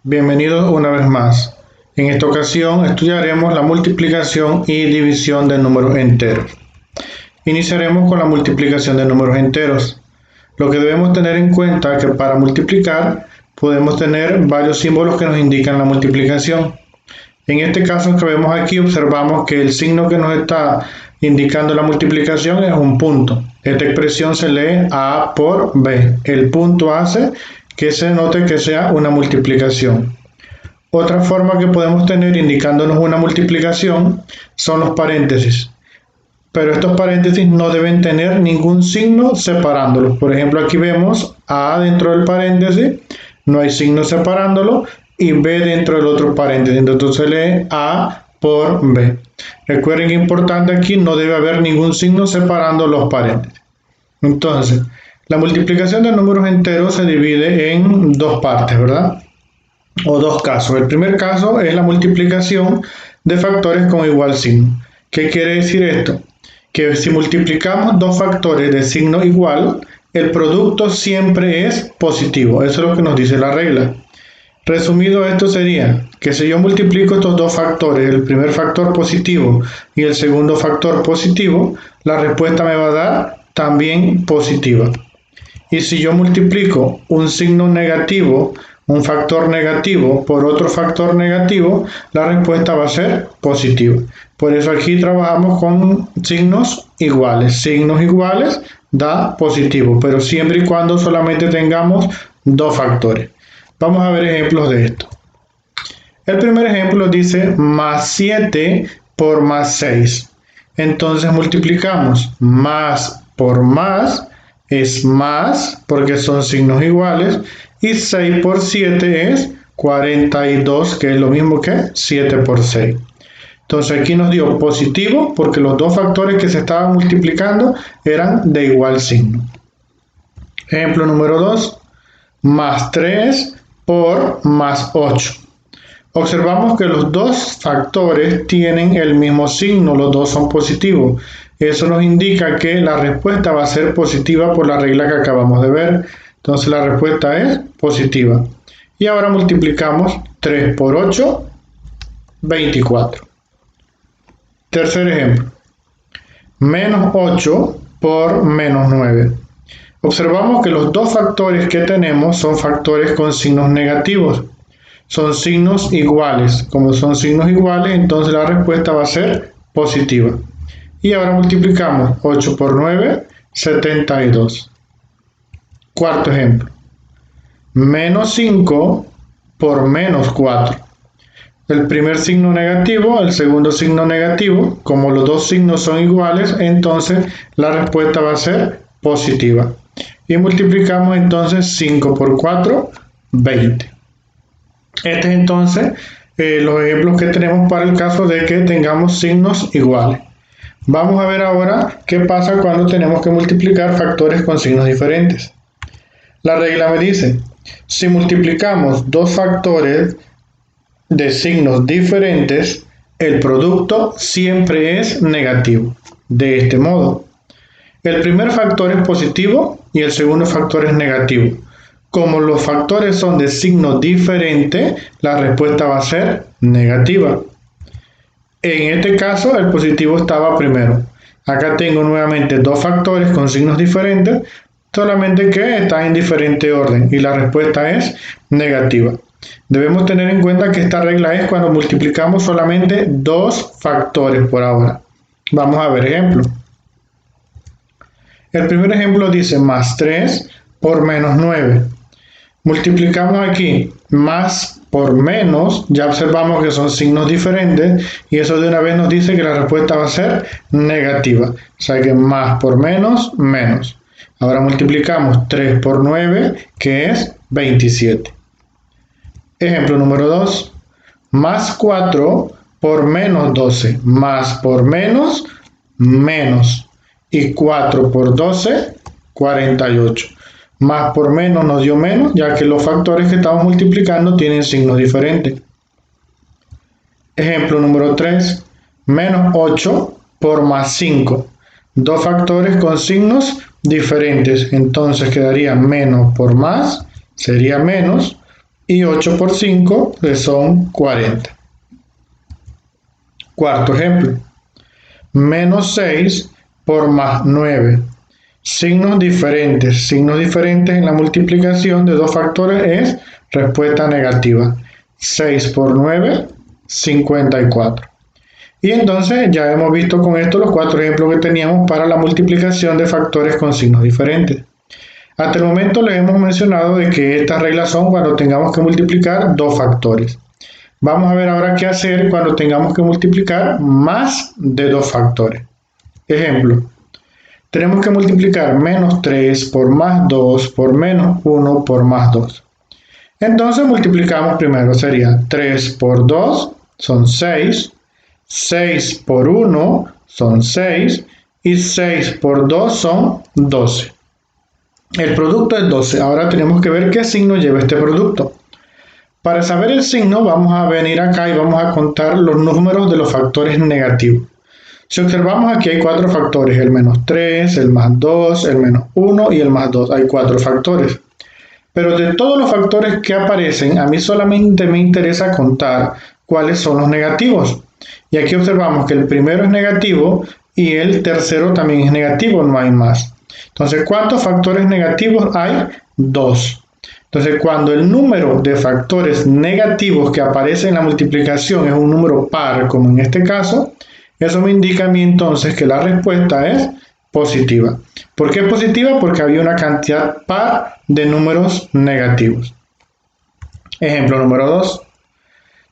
Bienvenidos una vez más. En esta ocasión estudiaremos la multiplicación y división de números enteros. Iniciaremos con la multiplicación de números enteros. Lo que debemos tener en cuenta es que para multiplicar podemos tener varios símbolos que nos indican la multiplicación. En este caso que vemos aquí observamos que el signo que nos está indicando la multiplicación es un punto. Esta expresión se lee A por B. El punto hace que se note que sea una multiplicación. Otra forma que podemos tener indicándonos una multiplicación son los paréntesis. Pero estos paréntesis no deben tener ningún signo separándolos. Por ejemplo, aquí vemos A dentro del paréntesis, no hay signo separándolo, y B dentro del otro paréntesis. Entonces se lee A por B. Recuerden que es importante aquí, no debe haber ningún signo separando los paréntesis. Entonces, la multiplicación de números enteros se divide en dos partes, ¿verdad? O dos casos. El primer caso es la multiplicación de factores con igual signo. ¿Qué quiere decir esto? Que si multiplicamos dos factores de signo igual, el producto siempre es positivo. Eso es lo que nos dice la regla. Resumido, esto sería que si yo multiplico estos dos factores, el primer factor positivo y el segundo factor positivo, la respuesta me va a dar también positiva. Y si yo multiplico un signo negativo, un factor negativo por otro factor negativo, la respuesta va a ser positiva. Por eso aquí trabajamos con signos iguales. Signos iguales da positivo, pero siempre y cuando solamente tengamos dos factores. Vamos a ver ejemplos de esto. El primer ejemplo dice más 7 por más 6. Entonces multiplicamos más por más es más, porque son signos iguales, y 6 por 7 es 42, que es lo mismo que 7 por 6. Entonces aquí nos dio positivo, porque los dos factores que se estaban multiplicando eran de igual signo. Ejemplo número 2, más 3 por más 8. Observamos que los dos factores tienen el mismo signo, los dos son positivos. Eso nos indica que la respuesta va a ser positiva por la regla que acabamos de ver. Entonces la respuesta es positiva. Y ahora multiplicamos 3 por 8, 24. Tercer ejemplo. Menos 8 por menos 9. Observamos que los dos factores que tenemos son factores con signos negativos. Son signos iguales. Como son signos iguales, entonces la respuesta va a ser positiva. Y ahora multiplicamos 8 por 9, 72. Cuarto ejemplo. Menos 5 por menos 4. El primer signo negativo, el segundo signo negativo. Como los dos signos son iguales, entonces la respuesta va a ser positiva. Y multiplicamos entonces 5 por 4, 20. Este es entonces los ejemplos que tenemos para el caso de que tengamos signos iguales. Vamos a ver ahora qué pasa cuando tenemos que multiplicar factores con signos diferentes. La regla me dice, si multiplicamos dos factores de signos diferentes, el producto siempre es negativo. De este modo, el primer factor es positivo y el segundo factor es negativo. Como los factores son de signo diferente, la respuesta va a ser negativa. En este caso, el positivo estaba primero. Acá tengo nuevamente dos factores con signos diferentes, solamente que están en diferente orden y la respuesta es negativa. Debemos tener en cuenta que esta regla es cuando multiplicamos solamente dos factores por ahora. Vamos a ver ejemplo. El primer ejemplo dice más 3 por menos 9. Multiplicamos aquí más por menos, ya observamos que son signos diferentes y eso de una vez nos dice que la respuesta va a ser negativa. O sea que más por menos, menos. Ahora multiplicamos 3 por 9, que es 27. Ejemplo número 2. Más 4 por menos 12. Más por menos, menos. Y 4 por 12, 48. Más por menos nos dio menos, ya que los factores que estamos multiplicando tienen signos diferentes. Ejemplo número 3. Menos 8 por más 5. Dos factores con signos diferentes. Entonces quedaría menos por más, sería menos. y 8 por 5, que son 40. Cuarto ejemplo, menos 6 por más 9. Signos diferentes en la multiplicación de dos factores es respuesta negativa. 6 por 9, 54. Y entonces ya hemos visto con esto los cuatro ejemplos que teníamos para la multiplicación de factores con signos diferentes. Hasta el momento les hemos mencionado de que estas reglas son cuando tengamos que multiplicar dos factores. Vamos a ver ahora qué hacer cuando tengamos que multiplicar más de dos factores. Ejemplo, tenemos que multiplicar menos 3 por más 2 por menos 1 por más 2. Entonces multiplicamos primero, sería 3 por 2 son 6, 6 por 1 son 6 y 6 por 2 son 12. El producto es 12. Ahora tenemos que ver qué signo lleva este producto. Para saber el signo vamos a venir acá y vamos a contar los números de los factores negativos. Si observamos aquí hay cuatro factores, el menos 3, el más 2, el menos 1 y el más 2. Hay cuatro factores. Pero de todos los factores que aparecen, a mí solamente me interesa contar cuáles son los negativos. Y aquí observamos que el primero es negativo y el tercero también es negativo, no hay más. Entonces, ¿cuántos factores negativos hay? 2. Entonces, cuando el número de factores negativos que aparece en la multiplicación es un número par, como en este caso, eso me indica a mí entonces que la respuesta es positiva. ¿Por qué positiva? Porque había una cantidad par de números negativos. Ejemplo número 2.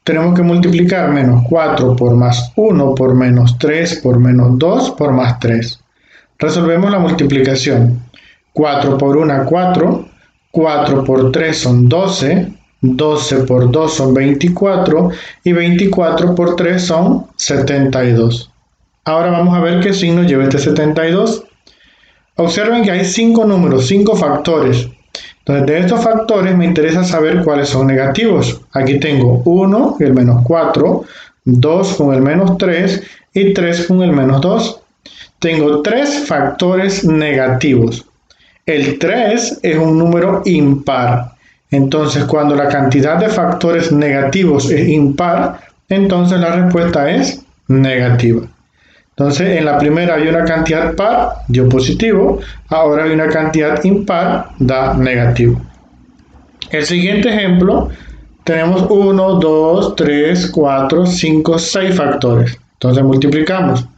Tenemos que multiplicar menos 4 por más 1 por menos 3 por menos 2 por más 3. Resolvemos la multiplicación. 4 por 1, 4. 4 por 3 son 12. 12 por 2 son 24. Y 24 por 3 son 72. Ahora vamos a ver qué signo lleva este 72. Observen que hay 5 números, 5 factores. Entonces, de estos factores me interesa saber cuáles son negativos. Aquí tengo 1, el menos 4, 2 con el menos 3 y 3 con el menos 2. Tengo 3 factores negativos. El 3 es un número impar. Entonces, cuando la cantidad de factores negativos es impar, entonces la respuesta es negativa. Entonces, en la primera hay una cantidad par, dio positivo. Ahora hay una cantidad impar, da negativo. El siguiente ejemplo, tenemos 1, 2, 3, 4, 5, 6 factores. Entonces multiplicamos.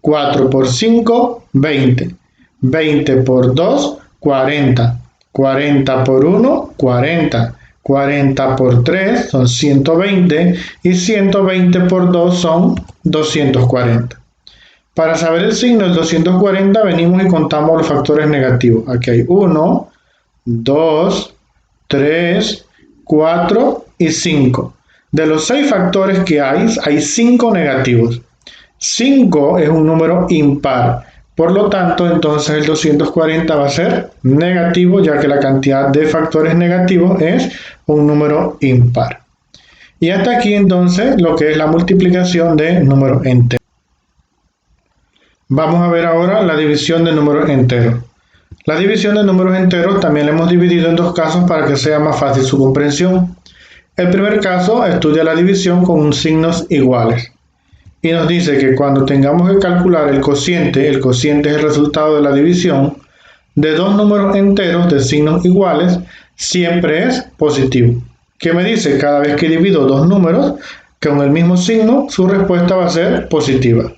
4 por 5, 20. 20 por 2, 40. 40 por 1, 40. 40 por 3 son 120 y 120 por 2 son 240. Para saber el signo del 240 venimos y contamos los factores negativos. Aquí hay 1, 2, 3, 4 y 5. De los 6 factores que hay 5 negativos. 5 es un número impar. Por lo tanto, entonces el 240 va a ser negativo, ya que la cantidad de factores negativos es un número impar. Y hasta aquí entonces lo que es la multiplicación de números enteros. Vamos a ver ahora la división de números enteros. La división de números enteros también la hemos dividido en dos casos para que sea más fácil su comprensión. El primer caso estudia la división con signos iguales. Y nos dice que cuando tengamos que calcular el cociente es el resultado de la división de dos números enteros de signos iguales, siempre es positivo. ¿Qué me dice? Cada vez que divido dos números con el mismo signo, su respuesta va a ser positiva.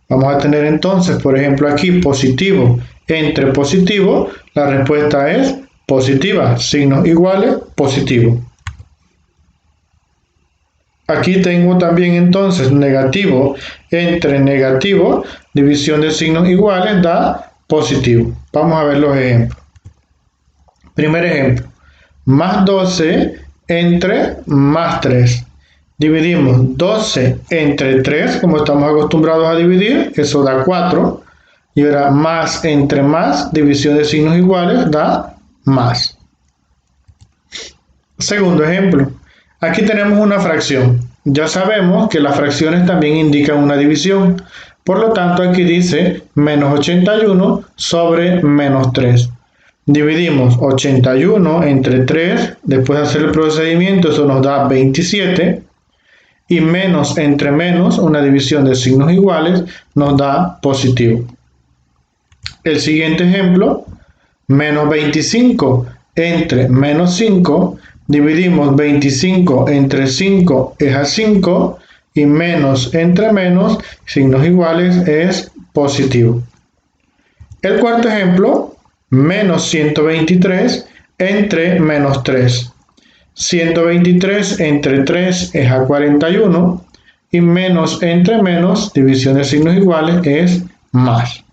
Vamos a tener entonces, por ejemplo, aquí positivo entre positivo, la respuesta es positiva, signos iguales, positivo. Aquí tengo también entonces negativo entre negativo, división de signos iguales da positivo. Vamos a ver los ejemplos. Primer ejemplo, más 12 entre más 3. Dividimos 12 entre 3, como estamos acostumbrados a dividir, eso da 4. Y ahora más entre más, división de signos iguales, da más. Segundo ejemplo, aquí tenemos una fracción. Ya sabemos que las fracciones también indican una división. Por lo tanto, aquí dice menos 81 sobre menos 3. Dividimos 81 entre 3, después de hacer el procedimiento, eso nos da 27. Y menos entre menos, una división de signos iguales, nos da positivo. El siguiente ejemplo, menos 25 entre menos 5, dividimos 25 entre 5 es a 5, y menos entre menos, signos iguales, es positivo. El cuarto ejemplo, menos 123 entre menos 3. 123 entre 3 es a 41, y menos entre menos, división de signos iguales, es más.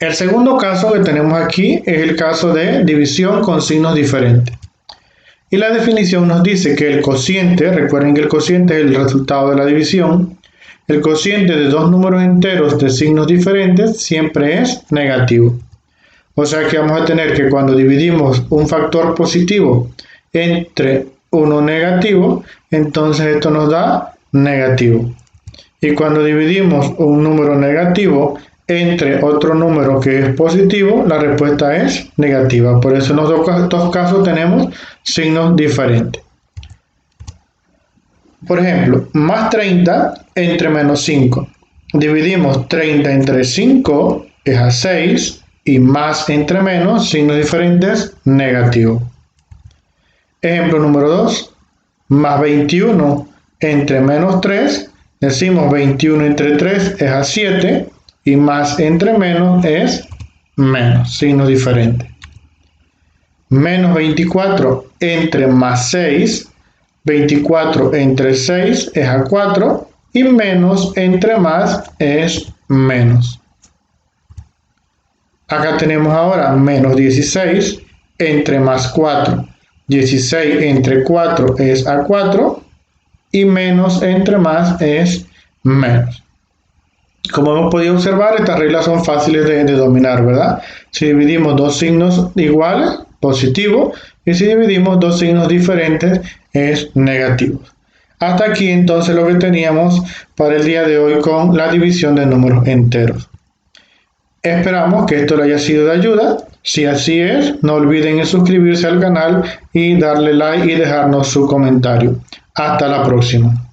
El segundo caso que tenemos aquí es el caso de división con signos diferentes. Y la definición nos dice que el cociente, recuerden que el cociente es el resultado de la división, el cociente de dos números enteros de signos diferentes siempre es negativo. O sea que vamos a tener que cuando dividimos un factor positivo entre uno negativo, entonces esto nos da negativo. Y cuando dividimos un número negativo entre otro número que es positivo, la respuesta es negativa. Por eso en los dos casos tenemos signos diferentes. Por ejemplo, más 30 entre menos 5. Dividimos 30 entre 5 es a 6, y más entre menos, signos diferentes, negativo. Ejemplo número 2, más 21 entre menos 3, decimos 21 entre 3 es a 7, y más entre menos es menos, signos diferentes. Menos 24 entre más 6, 24 entre 6 es a 4, y menos entre más es menos. Acá tenemos ahora menos 16 entre más 4. 16 entre 4 es a 4, y menos entre más es menos. Como hemos podido observar, estas reglas son fáciles de dominar, ¿verdad? Si dividimos dos signos iguales, positivo, y si dividimos dos signos diferentes, es negativo. Hasta aquí entonces lo que teníamos para el día de hoy con la división de números enteros. Esperamos que esto le haya sido de ayuda. Si así es, no olviden suscribirse al canal y darle like y dejarnos su comentario. Hasta la próxima.